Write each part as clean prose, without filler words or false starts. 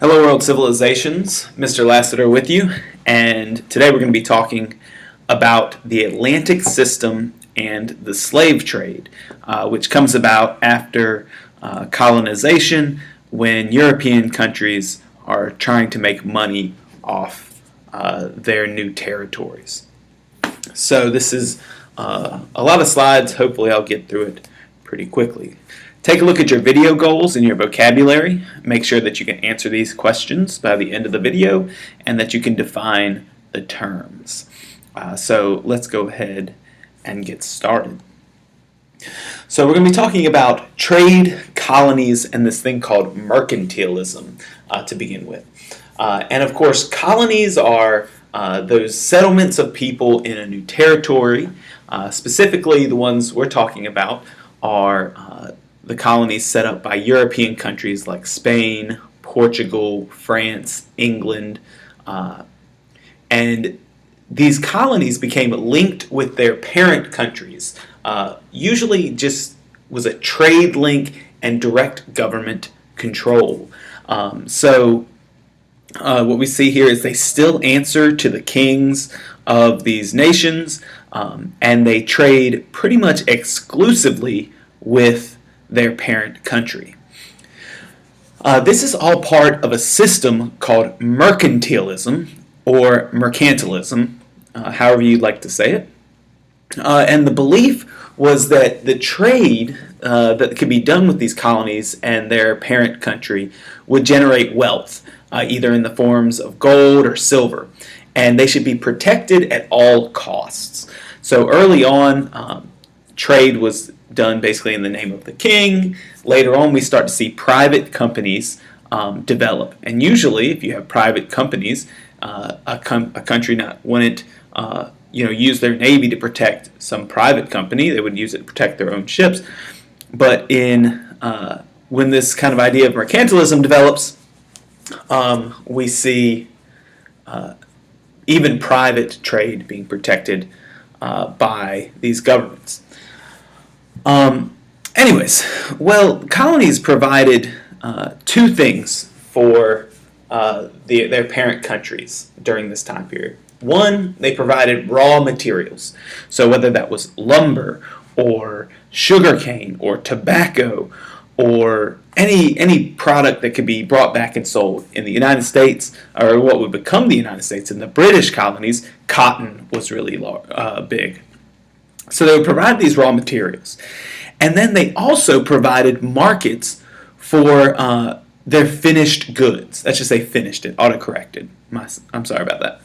Hello World Civilizations, Mr. Lassiter with you, and today we're going to be talking about the Atlantic system and the slave trade, which comes about after colonization when European countries are trying to make money off their new territories. So this is a lot of slides. Hopefully I'll get through it pretty quickly. Take a look at your video goals and your vocabulary. Make sure that you can answer these questions by the end of the video and that you can define the terms. So let's go ahead and get started. So we're going to be talking about trade, colonies, and this thing called mercantilism to begin with. And of course, colonies are those settlements of people in a new territory. Specifically, the ones we're talking about are the colonies set up by European countries like Spain, Portugal, France, England, and these colonies became linked with their parent countries. Usually just was a trade link and direct government control. What we see here is they still answer to the kings of these nations, and they trade pretty much exclusively with their parent country. This is all part of a system called mercantilism or mercantilism, however you'd like to say it. And the belief was that the trade that could be done with these colonies and their parent country would generate wealth, either in the forms of gold or silver, and they should be protected at all costs. So early on, trade was done basically in the name of the king. Later on, we start to see private companies develop. And usually, if you have private companies, a country wouldn't use their navy to protect some private company. They would use it to protect their own ships. But when this kind of idea of mercantilism develops, we see even private trade being protected by these governments. Colonies provided two things for their parent countries during this time period. One, they provided raw materials. So whether that was lumber or sugarcane or tobacco or any product that could be brought back and sold. In the United States, or what would become the United States, in the British colonies, cotton was really big. So they would provide these raw materials. And then they also provided markets for their finished goods. Let's just say finished, it auto-corrected. I'm sorry about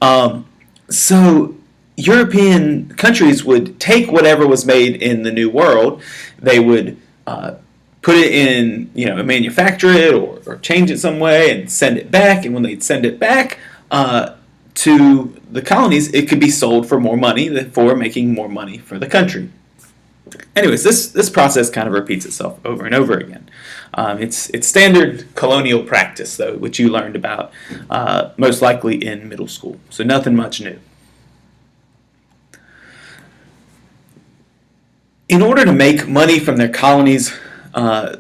that. So European countries would take whatever was made in the New World, they would put it in, manufacture it or change it some way and send it back. And when they'd send it back to the colonies, it could be sold for more money, for making more money for the country. Anyways, this process kind of repeats itself over and over again. It's standard colonial practice, though, which you learned about most likely in middle school. So nothing much new. In order to make money from their colonies,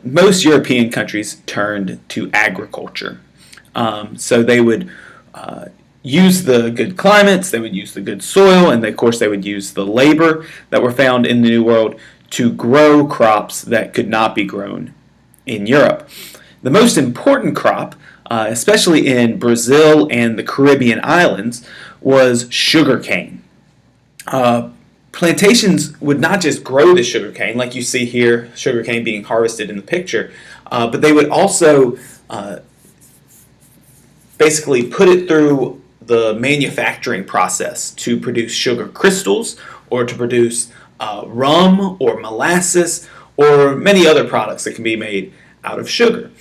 most European countries turned to agriculture. So they would use the good climates, they would use the good soil, and of course they would use the labor that were found in the New World to grow crops that could not be grown in Europe. The most important crop, especially in Brazil and the Caribbean islands, was sugarcane. Plantations would not just grow the sugarcane, like you see here, sugarcane being harvested in the picture, but they would also basically put it through the manufacturing process to produce sugar crystals or to produce rum or molasses or many other products that can be made out of sugar.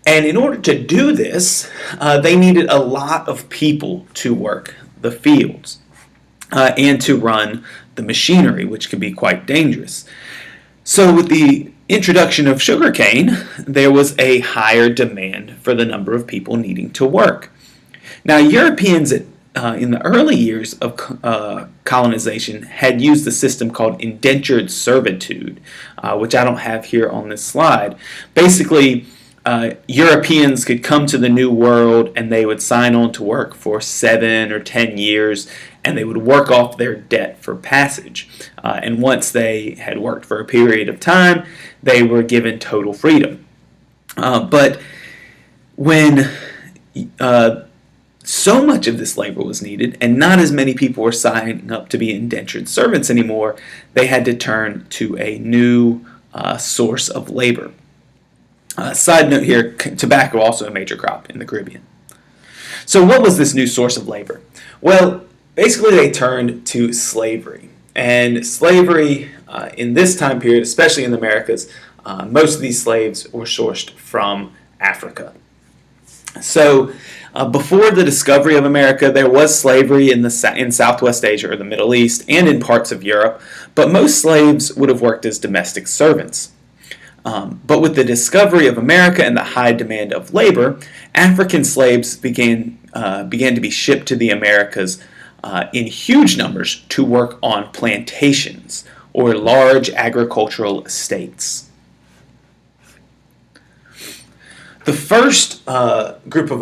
And in order to do this, they needed a lot of people to work the fields and to run the machinery, which could be quite dangerous. So with the introduction of sugarcane, there was a higher demand for the number of people needing to work. Now, Europeans in the early years of colonization had used a system called indentured servitude, which I don't have here on this slide. Basically, Europeans could come to the New World and they would sign on to work for 7 or 10 years, and they would work off their debt for passage. And once they had worked for a period of time, they were given total freedom. But when so much of this labor was needed, and not as many people were signing up to be indentured servants anymore, they had to turn to a new source of labor. Side note here, tobacco also a major crop in the Caribbean. So what was this new source of labor? Well, basically they turned to slavery. And slavery in this time period, especially in the Americas, most of these slaves were sourced from Africa. So before the discovery of America, there was slavery in Southwest Asia or the Middle East and in parts of Europe, but most slaves would have worked as domestic servants. But with the discovery of America and the high demand of labor, African slaves began to be shipped to the Americas in huge numbers to work on plantations or large agricultural estates. The first group of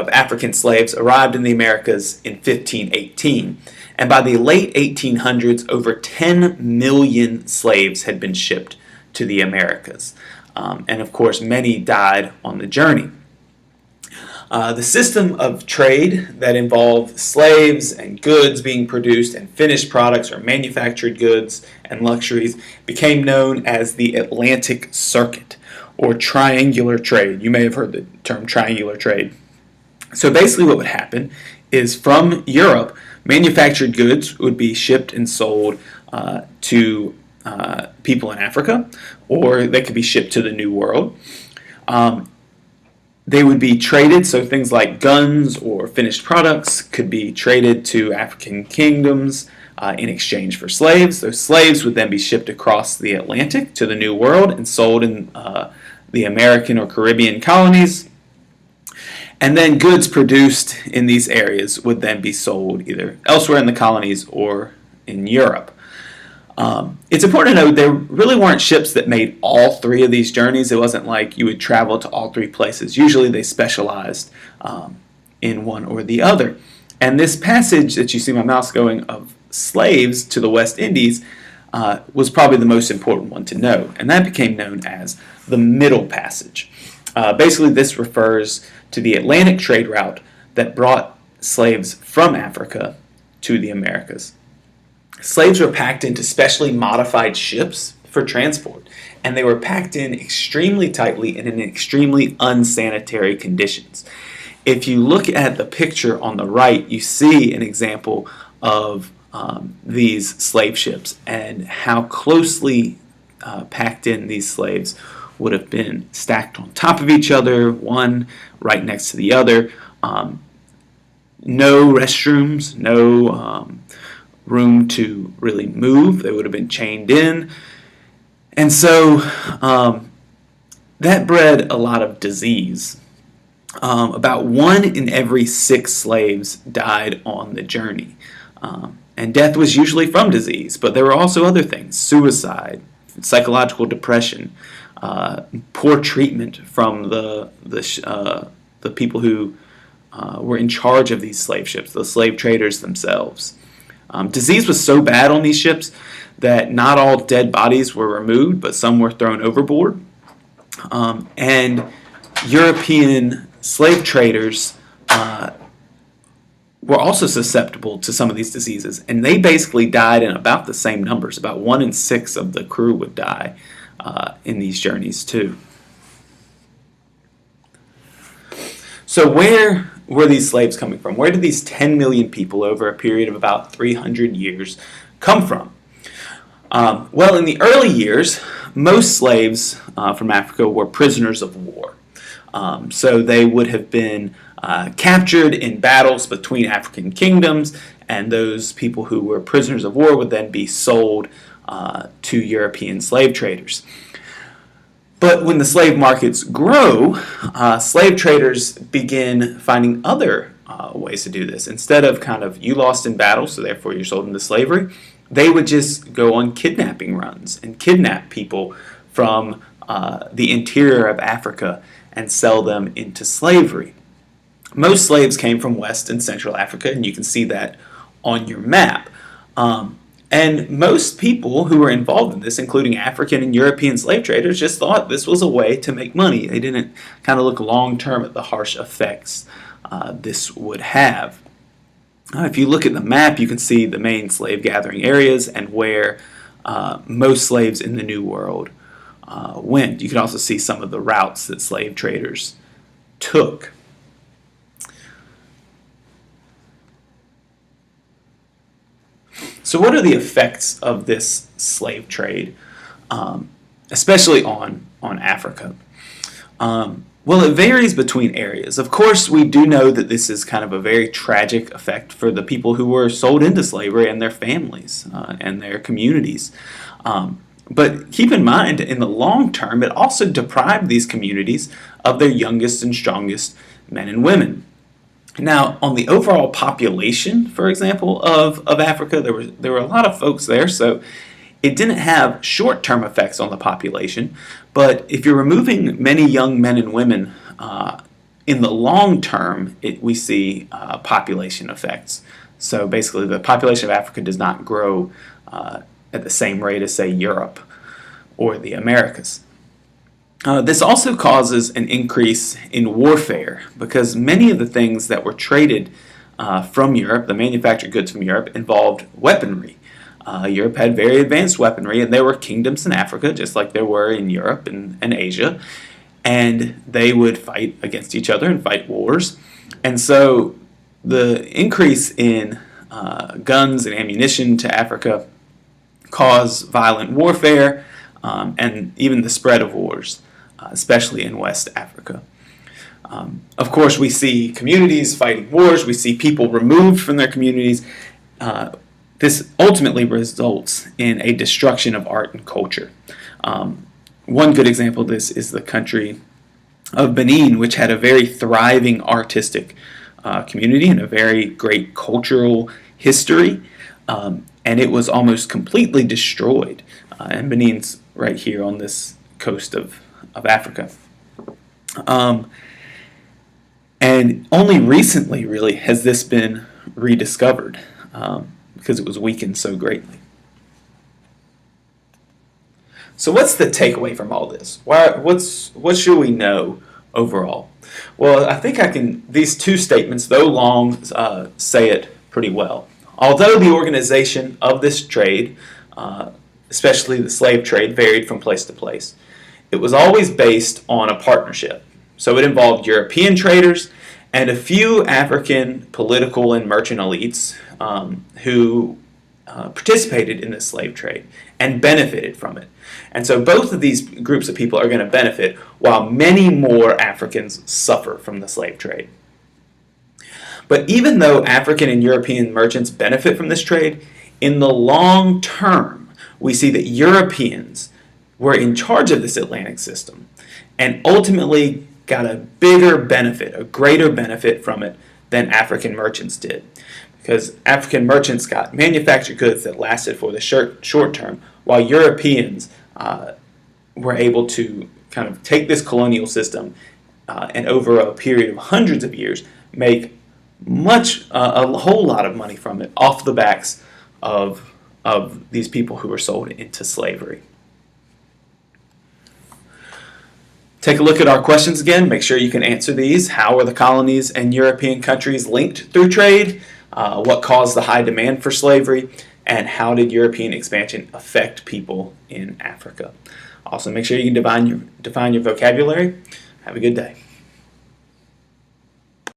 African slaves arrived in the Americas in 1518, and by the late 1800s, over 10 million slaves had been shipped to the Americas. And of course, many died on the journey. The system of trade that involved slaves and goods being produced and finished products or manufactured goods and luxuries became known as the Atlantic Circuit or triangular trade. You may have heard the term triangular trade. So basically what would happen is from Europe, manufactured goods would be shipped and sold to people in Africa, or they could be shipped to the New World. They would be traded, so things like guns or finished products could be traded to African kingdoms in exchange for slaves. Those slaves would then be shipped across the Atlantic to the New World and sold in the American or Caribbean colonies. And then goods produced in these areas would then be sold either elsewhere in the colonies or in Europe. It's important to note there really weren't ships that made all three of these journeys. It wasn't like you would travel to all three places. Usually they specialized in one or the other. And this passage that you see my mouse going of slaves to the West Indies was probably the most important one to know. And that became known as the Middle Passage. Basically this refers to the Atlantic trade route that brought slaves from Africa to the Americas. Slaves were packed into specially modified ships for transport, and they were packed in extremely tightly and in extremely unsanitary conditions. If you look at the picture on the right, you see an example of these slave ships and how closely packed in these slaves would have been stacked on top of each other, one right next to the other. No restrooms, no room to really move. They would have been chained in. And so that bred a lot of disease. About 1 in every 6 slaves died on the journey. And death was usually from disease, but there were also other things: suicide, psychological depression, poor treatment from the people who were in charge of these slave ships, the slave traders themselves. Disease was so bad on these ships that not all dead bodies were removed, but some were thrown overboard. And European slave traders were also susceptible to some of these diseases, and they basically died in about the same numbers. About 1 in 6 of the crew would die in these journeys too. So where were these slaves coming from? Where did these 10 million people over a period of about 300 years come from? Well, in the early years, most slaves from Africa were prisoners of war. So they would have been captured in battles between African kingdoms, and those people who were prisoners of war would then be sold to European slave traders. But when the slave markets grow, slave traders begin finding other ways to do this. Instead of kind of you lost in battle, so therefore you're sold into slavery, they would just go on kidnapping runs and kidnap people from the interior of Africa and sell them into slavery. Most slaves came from West and Central Africa, and you can see that on your map. And most people who were involved in this, including African and European slave traders, just thought this was a way to make money. They didn't kind of look long-term at the harsh effects this would have. If you look at the map, you can see the main slave gathering areas and where most slaves in the New World went. You can also see some of the routes that slave traders took. So what are the effects of this slave trade, especially on Africa? Well, it varies between areas. Of course, we do know that this is kind of a very tragic effect for the people who were sold into slavery and their families and their communities. But keep in mind, in the long term, it also deprived these communities of their youngest and strongest men and women. Now, on the overall population, for example, of Africa, there were a lot of folks there, so it didn't have short-term effects on the population, but if you're removing many young men and women in the long term, we see population effects. So basically, the population of Africa does not grow at the same rate as, say, Europe or the Americas. This also causes an increase in warfare because many of the things that were traded from Europe, the manufactured goods from Europe, involved weaponry. Europe had very advanced weaponry, and there were kingdoms in Africa, just like there were in Europe and Asia, and they would fight against each other and fight wars. And so the increase in guns and ammunition to Africa caused violent warfare and even the spread of wars, especially in West Africa. Of course, we see communities fighting wars. We see people removed from their communities. This ultimately results in a destruction of art and culture. One good example of this is the country of Benin, which had a very thriving artistic community and a very great cultural history, and it was almost completely destroyed. And Benin's right here on this coast of Africa. And only recently, really, has this been rediscovered. Because it was weakened so greatly. So what's the takeaway from all this? What should we know overall? Well, I think these two statements, though long, say it pretty well. Although the organization of this trade, especially the slave trade, varied from place to place, it was always based on a partnership. So it involved European traders and a few African political and merchant elites who participated in this slave trade and benefited from it. And so both of these groups of people are going to benefit while many more Africans suffer from the slave trade. But even though African and European merchants benefit from this trade, in the long term, we see that Europeans were in charge of this Atlantic system and ultimately got a bigger benefit, a greater benefit from it than African merchants did. Because African merchants got manufactured goods that lasted for the short term, while Europeans were able to kind of take this colonial system and over a period of hundreds of years make a whole lot of money from it off the backs of these people who were sold into slavery. Take a look at our questions again. Make sure you can answer these. How are the colonies and European countries linked through trade? What caused the high demand for slavery? And how did European expansion affect people in Africa? Also, make sure you can define your vocabulary. Have a good day.